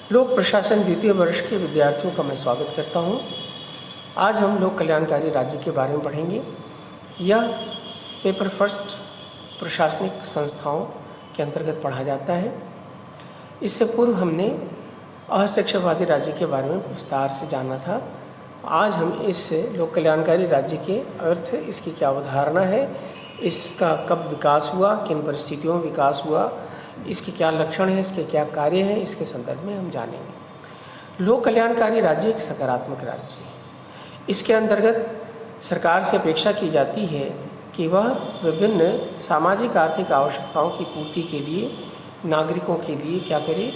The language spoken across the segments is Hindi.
लोक प्रशासन द्वितीय वर्ष के विद्यार्थियों का मैं स्वागत करता हूं। आज हम लोक कल्याणकारी राज्य के बारे में पढ़ेंगे। यह पेपर फर्स्ट प्रशासनिक संस्थाओं के अंतर्गत पढ़ा जाता है। इससे पूर्व हमने अहस्ताक्षरवादी राज्य के बारे में विस्तार से जाना था। आज हम इस लोक कल्याणकारी राज्य के अर्थ, इसकी क्या अवधारणा है, इसका कब विकास हुआ, किन परिस्थितियों में विकास हुआ, इसके क्या लक्षण हैं, इसके क्या कार्य हैं, इसके संदर्भ में हम जानेंगे। लोक कल्याणकारी राज्य एक सकारात्मक राज्य है। इसके अंतर्गत सरकार से अपेक्षा की जाती है कि वह विभिन्न सामाजिक आर्थिक आवश्यकताओं की पूर्ति के लिए नागरिकों के लिए क्या करे,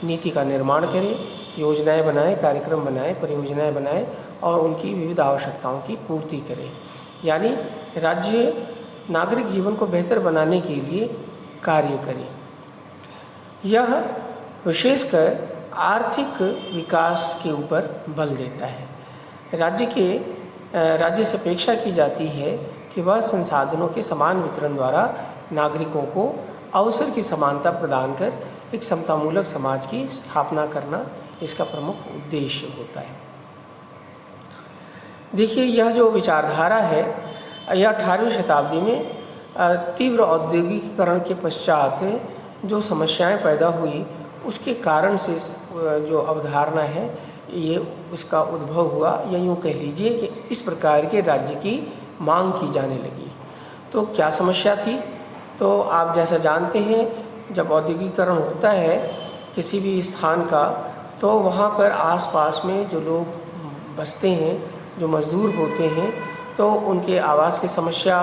नीति का निर्माण करे, योजनाएं बनाए, कार्यक्रम बनाए, परियोजनाएं बनाए और उनकी विविध आवश्यकताओं की पूर्ति करे। यानी राज्य नागरिक जीवन को बेहतर बनाने के लिए कार्य करे। यह विशेषकर आर्थिक विकास के ऊपर बल देता है। राज्य से अपेक्षा की जाती है कि वह संसाधनों के समान वितरण द्वारा नागरिकों को अवसर की समानता प्रदान कर एक समतामूलक समाज की स्थापना करना इसका प्रमुख उद्देश्य होता है। देखिए, यह जो विचारधारा है यह 18वीं शताब्दी में तीव्र औद्योगिकीकरण के पश्चात जो समस्याएं पैदा हुई उसके कारण से जो अवधारणा है ये उसका उद्भव हुआ, या यूँ कह लीजिए कि इस प्रकार के राज्य की मांग की जाने लगी। तो क्या समस्या थी? तो आप जैसा जानते हैं, जब औद्योगिकीकरण होता है किसी भी स्थान का, तो वहाँ पर आसपास में जो लोग बसते हैं, जो मजदूर होते हैं, तो उनके आवास की समस्या,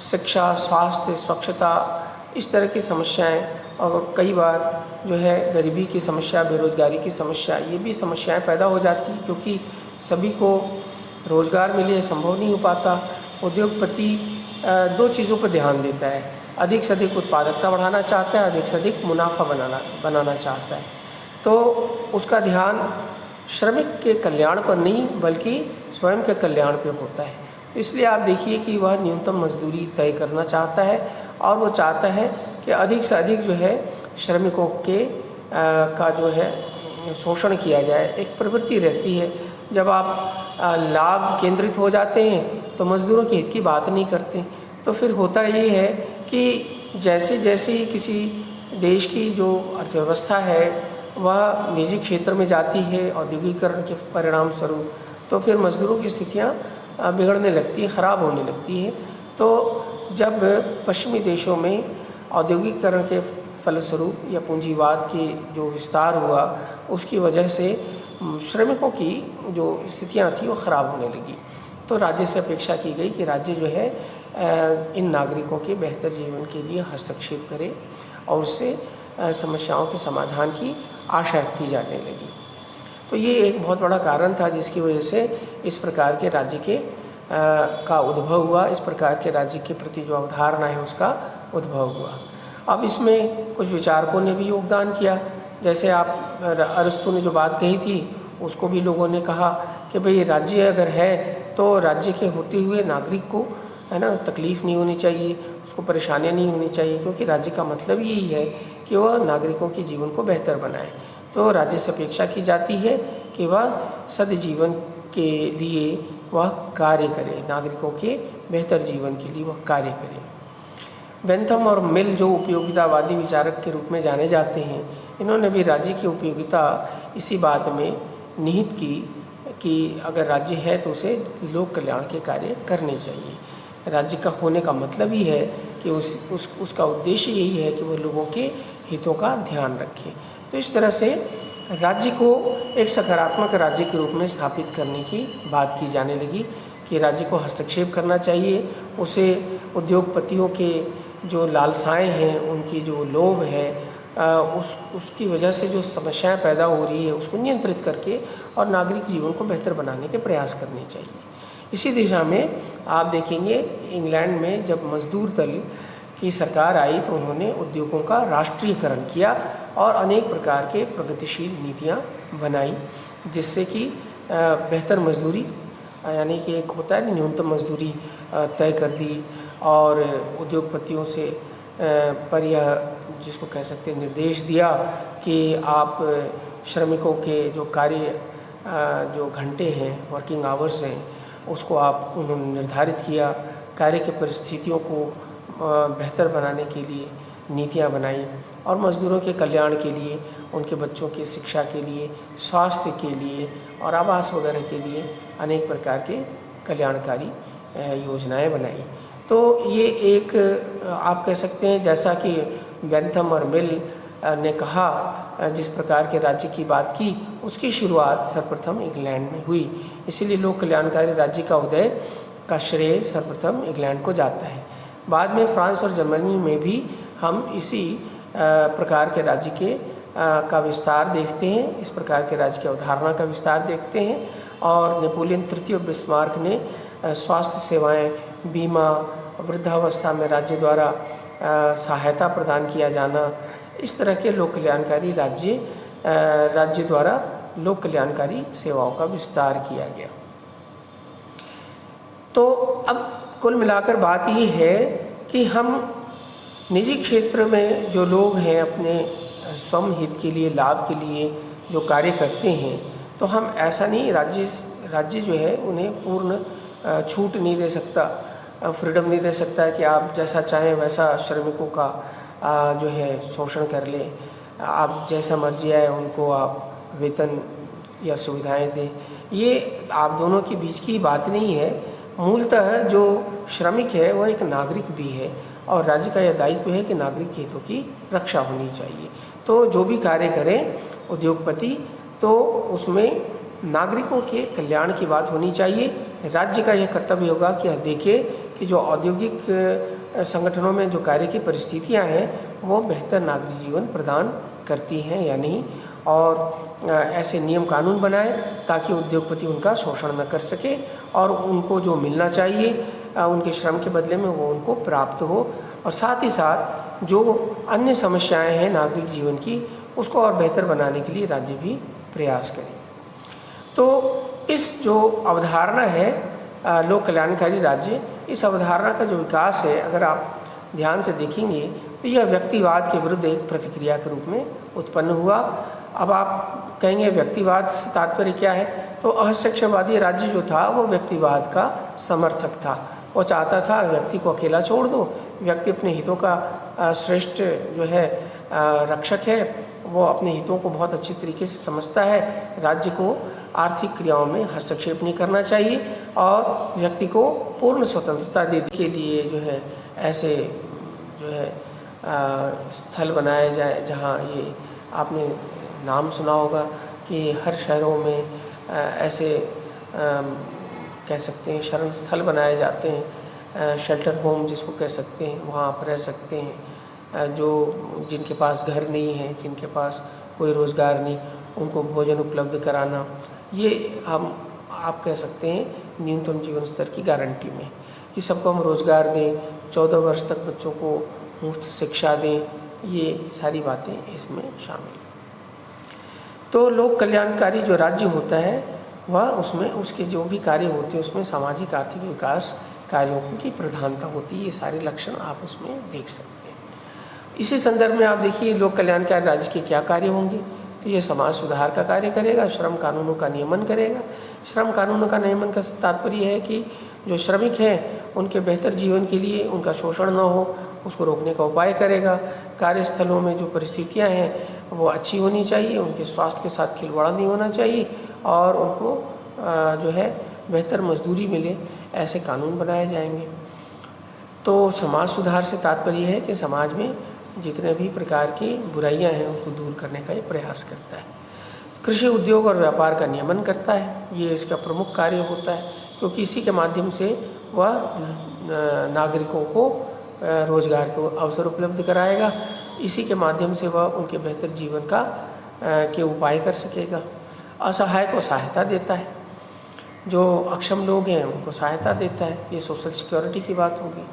शिक्षा, स्वास्थ्य, स्वच्छता, इस तरह की समस्याएं, और कई बार जो है गरीबी की समस्या, बेरोजगारी की समस्या, ये भी समस्याएं पैदा हो जाती हैं क्योंकि सभी को रोज़गार मिले संभव नहीं हो पाता। उद्योगपति दो चीज़ों पर ध्यान देता है, अधिक से अधिक उत्पादकता बढ़ाना चाहता है, अधिक से अधिक मुनाफा बनाना चाहता है। तो उसका ध्यान श्रमिक के कल्याण पर नहीं बल्कि स्वयं के कल्याण पर होता है। तो इसलिए आप देखिए कि वह न्यूनतम मजदूरी तय करना चाहता है और वो चाहता है कि अधिक से अधिक जो है श्रमिकों के का जो है शोषण किया जाए। एक प्रवृत्ति रहती है, जब आप लाभ केंद्रित हो जाते हैं तो मजदूरों के हित की बात नहीं करते। तो फिर होता ये है कि जैसे जैसे किसी देश की जो अर्थव्यवस्था है वह निजी क्षेत्र में जाती है औद्योगिकीकरण के परिणाम स्वरूप, तो फिर मजदूरों की स्थितियाँ बिगड़ने लगती है, ख़राब होने लगती है। तो जब पश्चिमी देशों में औद्योगिकीकरण के फलस्वरूप या पूंजीवाद के जो विस्तार हुआ उसकी वजह से श्रमिकों की जो स्थितियां थी वो ख़राब होने लगी। तो राज्य से अपेक्षा की गई कि राज्य जो है इन नागरिकों के बेहतर जीवन के लिए हस्तक्षेप करे और उससे समस्याओं के समाधान की आशा की जाने लगी। तो ये एक बहुत बड़ा कारण था जिसकी वजह से इस प्रकार के राज्य के का उद्भव हुआ, इस प्रकार के राज्य के प्रति जो अवधारणा है उसका उद्भव हुआ। अब इसमें कुछ विचारकों ने भी योगदान किया। जैसे आप अरस्तु ने जो बात कही थी उसको भी लोगों ने कहा कि भाई राज्य अगर है तो राज्य के होते हुए नागरिक को है ना तकलीफ़ नहीं होनी चाहिए, उसको परेशानियाँ नहीं होनी चाहिए, क्योंकि राज्य का मतलब यही है कि वह नागरिकों के जीवन को बेहतर बनाए। तो राज्य से अपेक्षा की जाती है कि वह सद्जीवन के लिए वह कार्य करे, नागरिकों के बेहतर जीवन के लिए वह कार्य करे। बेंथम और मिल जो उपयोगितावादी विचारक के रूप में जाने जाते हैं, इन्होंने भी राज्य की उपयोगिता इसी बात में निहित की कि अगर राज्य है तो उसे लोक कल्याण के कार्य करने चाहिए। राज्य का होने का मतलब ही है कि उसका उद्देश्य यही है कि वो लोगों के हितों का ध्यान रखे। तो इस तरह से राज्य को एक सकारात्मक राज्य के रूप में स्थापित करने की बात की जाने लगी कि राज्य को हस्तक्षेप करना चाहिए, उसे उद्योगपतियों के जो लालसाएं हैं, उनकी जो लोभ है, उसकी वजह से जो समस्याएं पैदा हो रही है उसको नियंत्रित करके और नागरिक जीवन को बेहतर बनाने के प्रयास करने चाहिए। इसी दिशा में आप देखेंगे इंग्लैंड में जब मजदूर दल की सरकार आई तो उन्होंने उद्योगों का राष्ट्रीयकरण किया और अनेक प्रकार के प्रगतिशील नीतियाँ बनाई, जिससे कि बेहतर मजदूरी, यानी कि एक होता है ना न्यूनतम मजदूरी तय कर दी, और उद्योगपतियों से पर यह जिसको कह सकते हैं निर्देश दिया कि आप श्रमिकों के जो कार्य जो घंटे हैं, वर्किंग आवर्स हैं, उसको आप उन्होंने निर्धारित किया। कार्य की परिस्थितियों को बेहतर बनाने के लिए नीतियाँ बनाई और मज़दूरों के कल्याण के लिए, उनके बच्चों की शिक्षा के लिए, स्वास्थ्य के लिए और आवास वगैरह के लिए अनेक प्रकार के कल्याणकारी योजनाएं बनाई। तो ये एक आप कह सकते हैं, जैसा कि बेंथम और मिल ने कहा, जिस प्रकार के राज्य की बात की, उसकी शुरुआत सर्वप्रथम इंग्लैंड में हुई। इसीलिए लोक कल्याणकारी राज्य का उदय का श्रेय सर्वप्रथम इंग्लैंड को जाता है। बाद में फ्रांस और जर्मनी में भी हम इसी प्रकार के राज्य के का विस्तार देखते हैं, इस प्रकार के राज्य की अवधारणा का विस्तार देखते हैं। और नेपोलियन तृतीय और बिस्मार्क ने स्वास्थ्य सेवाएं, बीमा, वृद्धावस्था में राज्य द्वारा सहायता प्रदान किया जाना, इस तरह के लोक कल्याणकारी राज्य द्वारा लोक कल्याणकारी सेवाओं का विस्तार किया गया। तो अब कुल मिलाकर बात ये है कि हम निजी क्षेत्र में जो लोग हैं, अपने स्वयं हित के लिए, लाभ के लिए जो कार्य करते हैं, तो हम ऐसा नहीं, राज्य जो है उन्हें पूर्ण छूट नहीं दे सकता, फ्रीडम नहीं दे सकता है कि आप जैसा चाहें वैसा श्रमिकों का जो है शोषण कर लें, आप जैसा मर्जी आए उनको आप वेतन या सुविधाएं दें। ये आप दोनों के बीच की बात नहीं है। मूलतः जो श्रमिक है वह एक नागरिक भी है और राज्य का यह दायित्व है कि नागरिक हितों की रक्षा होनी चाहिए। तो जो भी कार्य करें उद्योगपति, तो उसमें नागरिकों के कल्याण की बात होनी चाहिए। राज्य का यह कर्तव्य होगा कि यह देखे कि जो औद्योगिक संगठनों में जो कार्य की परिस्थितियां हैं वो बेहतर नागरिक जीवन प्रदान करती हैं या नहीं, और ऐसे नियम कानून बनाए ताकि उद्योगपति उनका शोषण न कर सके और उनको जो मिलना चाहिए उनके श्रम के बदले में वो उनको प्राप्त हो। और साथ ही साथ जो अन्य समस्याएं हैं नागरिक जीवन की, उसको और बेहतर बनाने के लिए राज्य भी प्रयास करे। तो इस जो अवधारणा है लोक कल्याणकारी राज्य, इस अवधारणा का जो विकास है, अगर आप ध्यान से देखेंगे तो यह व्यक्तिवाद के विरुद्ध एक प्रतिक्रिया के रूप में उत्पन्न हुआ। अब आप कहेंगे व्यक्तिवाद से तात्पर्य क्या है? तो अहस्यक्षवादी राज्य जो था वो व्यक्तिवाद का समर्थक था। वो चाहता था व्यक्ति को अकेला छोड़ दो, व्यक्ति अपने हितों का श्रेष्ठ जो है रक्षक है, वो अपने हितों को बहुत अच्छी तरीके से समझता है। राज्य को आर्थिक क्रियाओं में हस्तक्षेप नहीं करना चाहिए और व्यक्ति को पूर्ण स्वतंत्रता देने के लिए जो है ऐसे जो है स्थल बनाए जाए, जहाँ ये आपने नाम सुना होगा कि हर शहरों में ऐसे कह सकते हैं शरण स्थल बनाए जाते हैं, शेल्टर होम जिसको कह सकते हैं, वहाँ आप रह सकते हैं। जो जिनके पास घर नहीं है, जिनके पास कोई रोज़गार नहीं, उनको भोजन उपलब्ध कराना, ये हम आप कह सकते हैं न्यूनतम जीवन स्तर की गारंटी में कि सबको हम रोज़गार दें, 14 वर्ष तक बच्चों को मुफ्त शिक्षा दें, ये सारी बातें इसमें शामिल हैं। तो लोक कल्याणकारी जो राज्य होता है वह उसमें उसके जो भी कार्य होते हैं उसमें सामाजिक आर्थिक विकास कार्यों की प्रधानता होती है। ये सारे लक्षण आप उसमें देख सकते हैं। इसी संदर्भ में आप देखिए लोक कल्याणकारी राज्य के क्या कार्य होंगे। तो ये समाज सुधार का कार्य करेगा, श्रम कानूनों का नियमन करेगा। श्रम कानूनों का नियमन का तात्पर्य है कि जो श्रमिक हैं उनके बेहतर जीवन के लिए उनका शोषण न हो, उसको रोकने का उपाय करेगा। कार्यस्थलों में जो परिस्थितियां हैं वो अच्छी होनी चाहिए, उनके स्वास्थ्य के साथ खिलवाड़ नहीं होना चाहिए और उनको जो है बेहतर मजदूरी मिले, ऐसे कानून बनाए जाएंगे। तो समाज सुधार से तात्पर्य है कि समाज में जितने भी प्रकार की बुराइयां हैं उनको दूर करने का ये प्रयास करता है। कृषि उद्योग और व्यापार का नियमन करता है, ये इसका प्रमुख कार्य होता है, क्योंकि इसी के माध्यम से वह नागरिकों को रोजगार के अवसर उपलब्ध कराएगा, इसी के माध्यम से वह उनके बेहतर जीवन का के उपाय कर सकेगा। असहाय को सहायता देता है, जो अक्षम लोग हैं उनको सहायता देता है, ये सोशल सिक्योरिटी की बात होगी।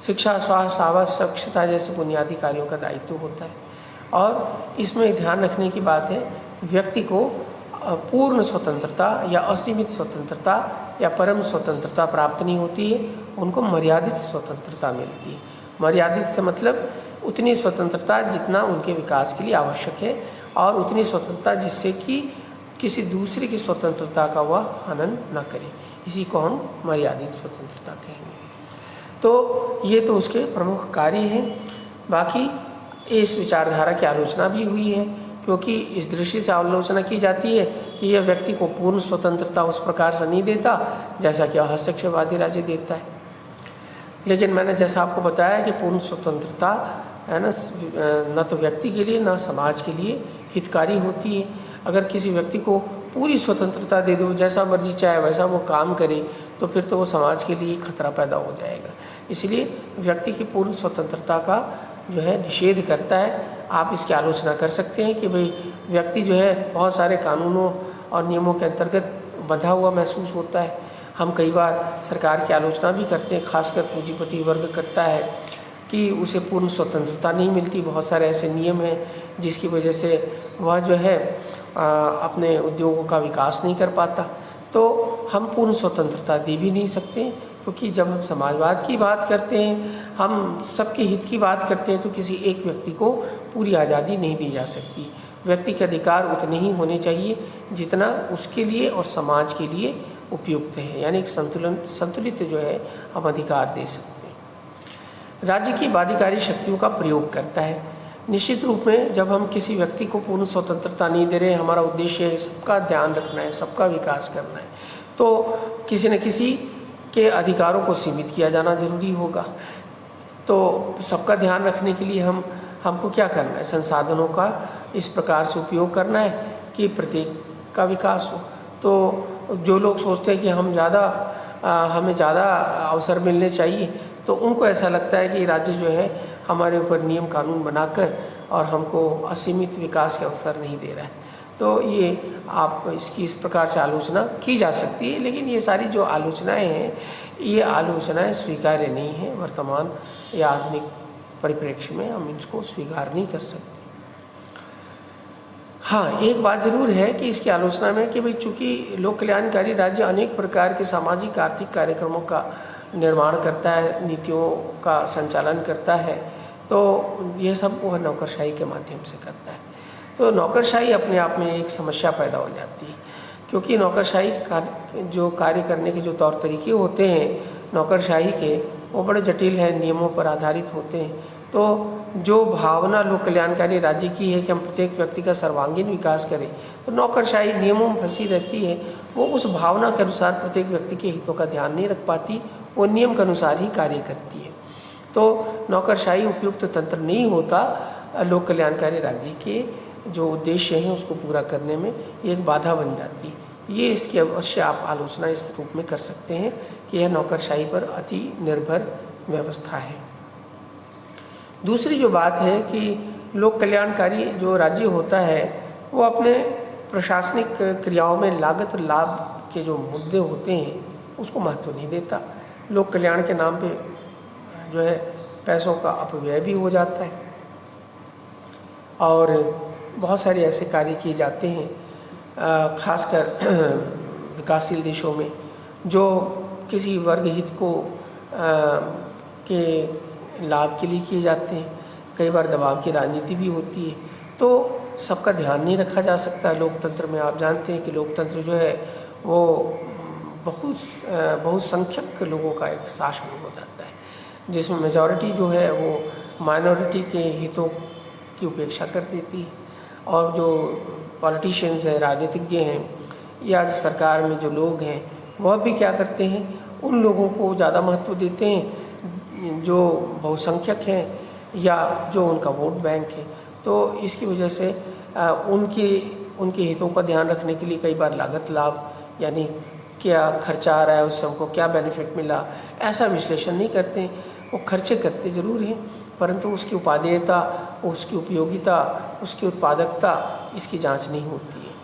शिक्षा, स्वास्थ्य, आवास, स्वच्छता जैसे बुनियादी कार्यों का दायित्व होता है। और इसमें ध्यान रखने की बात है, व्यक्ति को पूर्ण स्वतंत्रता या असीमित स्वतंत्रता या परम स्वतंत्रता प्राप्त नहीं होती है, उनको मर्यादित स्वतंत्रता मिलती है। मर्यादित से मतलब उतनी स्वतंत्रता जितना उनके विकास के लिए आवश्यक है और उतनी स्वतंत्रता जिससे कि किसी दूसरे की स्वतंत्रता का वह हनन न करे। इसी को हम मर्यादित स्वतंत्रता कहेंगे। तो ये तो उसके प्रमुख कार्य हैं। बाकी इस विचारधारा की आलोचना भी हुई है, क्योंकि इस दृष्टि से आलोचना की जाती है कि यह व्यक्ति को पूर्ण स्वतंत्रता उस प्रकार से नहीं देता जैसा कि हस्तक्षेपवादी राज्य देता है। लेकिन मैंने जैसा आपको बताया कि पूर्ण स्वतंत्रता है न तो व्यक्ति के लिए न समाज के लिए हितकारी होती है। अगर किसी व्यक्ति को पूरी स्वतंत्रता दे दो, जैसा मर्जी चाहे वैसा वो काम करे, तो फिर तो वो समाज के लिए खतरा पैदा हो जाएगा। इसलिए व्यक्ति की पूर्ण स्वतंत्रता का जो है निषेध करता है। आप इसकी आलोचना कर सकते हैं कि भाई व्यक्ति जो है बहुत सारे कानूनों और नियमों के अंतर्गत बंधा हुआ महसूस होता है। हम कई बार सरकार की आलोचना भी करते हैं, खासकर पूंजीपति वर्ग करता है कि उसे पूर्ण स्वतंत्रता नहीं मिलती। बहुत सारे ऐसे नियम हैं जिसकी वजह से वह जो है अपने उद्योगों का विकास नहीं कर पाता। तो हम पूर्ण स्वतंत्रता दे भी नहीं सकते, क्योंकि जब हम समाजवाद की बात करते हैं, हम सबके हित की बात करते हैं, तो किसी एक व्यक्ति को पूरी आज़ादी नहीं दी जा सकती। व्यक्ति के अधिकार उतने ही होने चाहिए जितना उसके लिए और समाज के लिए उपयुक्त है, यानी एक संतुलित जो है हम अधिकार दे सकते हैं। राज्य की बाध्यकारी शक्तियों का प्रयोग करता है। निश्चित रूप में जब हम किसी व्यक्ति को पूर्ण स्वतंत्रता नहीं दे रहे, हमारा उद्देश्य है सबका ध्यान रखना है, सबका विकास करना है, तो किसी न किसी के अधिकारों को सीमित किया जाना जरूरी होगा। तो सबका ध्यान रखने के लिए हमको क्या करना है? संसाधनों का इस प्रकार से उपयोग करना है कि प्रत्येक का विकास हो। तो जो लोग सोचते हैं कि हमें ज़्यादा अवसर मिलने चाहिए, तो उनको ऐसा लगता है कि राज्य जो है हमारे ऊपर नियम कानून बनाकर और हमको असीमित विकास के अवसर नहीं दे रहा है। तो ये आप इसकी इस प्रकार से आलोचना की जा सकती है, लेकिन ये सारी जो आलोचनाएं हैं, ये आलोचनाएं स्वीकार्य नहीं हैं। वर्तमान या आधुनिक परिप्रेक्ष्य में हम इसको स्वीकार नहीं कर सकते। हाँ, एक बात ज़रूर है कि इसकी आलोचना में कि भाई चूँकि लोक कल्याणकारी राज्य अनेक प्रकार के सामाजिक आर्थिक कार्यक्रमों का निर्माण करता है, नीतियों का संचालन करता है, तो ये सब वह नौकरशाही के माध्यम से करता है। तो नौकरशाही अपने आप में एक समस्या पैदा हो जाती है, क्योंकि नौकरशाही जो कार्य करने के जो तौर तरीके होते हैं नौकरशाही के, वो बड़े जटिल हैं, नियमों पर आधारित होते हैं। तो जो भावना लोक कल्याणकारी राज्य की है कि हम प्रत्येक व्यक्ति का सर्वांगीण विकास करें, तो नौकरशाही नियमों में फंसी रहती है। वो उस भावना के अनुसार प्रत्येक व्यक्ति के हितों का ध्यान नहीं रख पाती, वो नियम के अनुसार ही कार्य करती है। तो नौकरशाही उपयुक्त तंत्र नहीं होता लोक कल्याणकारी राज्य के जो उद्देश्य हैं उसको पूरा करने में, एक बाधा बन जाती है। ये इसकी अवश्य आप आलोचना इस रूप में कर सकते हैं कि यह नौकरशाही पर अति निर्भर व्यवस्था है। दूसरी जो बात है कि लोक कल्याणकारी जो राज्य होता है वो अपने प्रशासनिक क्रियाओं में लागत लाभ के जो मुद्दे होते हैं उसको महत्व नहीं देता। लोक कल्याण के नाम पे जो है पैसों का अपव्यय भी हो जाता है और बहुत सारे ऐसे कार्य किए जाते हैं, खासकर विकासशील देशों में, जो किसी वर्ग हित को के लाभ के लिए किए जाते हैं। कई बार दबाव की राजनीति भी होती है, तो सबका ध्यान नहीं रखा जा सकता। लोकतंत्र में आप जानते हैं कि लोकतंत्र जो है वो बहुसंख्यक लोगों का एक शासन हो जाता है, जिसमें मेजॉरिटी जो है वो माइनॉरिटी के हितों की उपेक्षा कर देती है। और जो पॉलिटिशियंस हैं, राजनीतिज्ञ हैं, या सरकार में जो लोग हैं, वह भी क्या करते हैं, उन लोगों को ज़्यादा महत्व देते हैं जो बहुसंख्यक हैं या जो उनका वोट बैंक है। तो इसकी वजह से उनके हितों का ध्यान रखने के लिए कई बार लागत लाभ, यानी क्या खर्चा आ रहा है, उससे हमको क्या बेनिफिट मिला, ऐसा विश्लेषण नहीं करते। वो खर्चे करते ज़रूर हैं, परंतु उसकी उपादेयता, उसकी उपयोगिता, उसकी उत्पादकता, इसकी जांच नहीं होती है।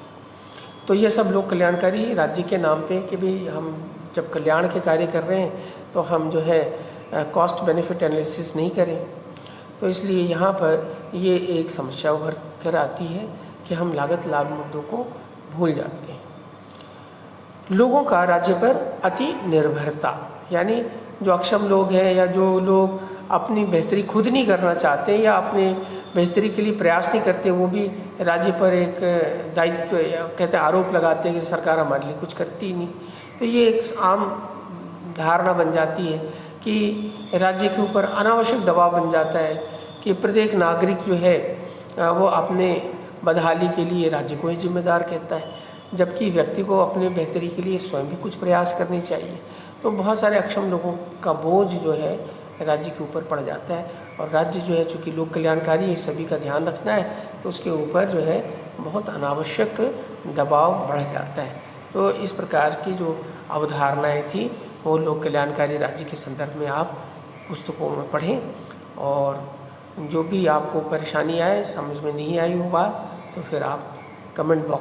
तो ये सब लोग कल्याणकारी राज्य के नाम पे कि भाई हम जब कल्याण के कार्य कर रहे हैं तो हम जो है कॉस्ट बेनिफिट एनालिसिस नहीं करें। तो इसलिए यहाँ पर ये एक समस्या उभर कर आती है कि हम लागत लाभ मुद्दों को भूल जाते हैं। लोगों का राज्य पर अति निर्भरता, यानी जो अक्षम लोग हैं या जो लोग अपनी बेहतरी खुद नहीं करना चाहते या अपने बेहतरी के लिए प्रयास नहीं करते, वो भी राज्य पर एक दायित्व या कहते हैं आरोप लगाते हैं कि सरकार हमारे लिए कुछ करती ही नहीं। तो ये एक आम धारणा बन जाती है कि राज्य के ऊपर अनावश्यक दबाव बन जाता है कि प्रत्येक नागरिक जो है वो अपने बदहाली के लिए राज्य को ही जिम्मेदार कहता है, जबकि व्यक्ति को अपने बेहतरी के लिए स्वयं भी कुछ प्रयास करने चाहिए। तो बहुत सारे अक्षम लोगों का बोझ जो है राज्य के ऊपर पड़ जाता है, और राज्य जो है चूँकि लोक कल्याणकारी है, सभी का ध्यान रखना है, तो उसके ऊपर जो है बहुत अनावश्यक दबाव बढ़ जाता है। तो इस प्रकार की जो अवधारणाएं थी वो लोक कल्याणकारी राज्य के संदर्भ में आप पुस्तकों में पढ़ें, और जो भी आपको परेशानी आए, समझ में नहीं आई हो बात, तो फिर आप कमेंट बॉक्स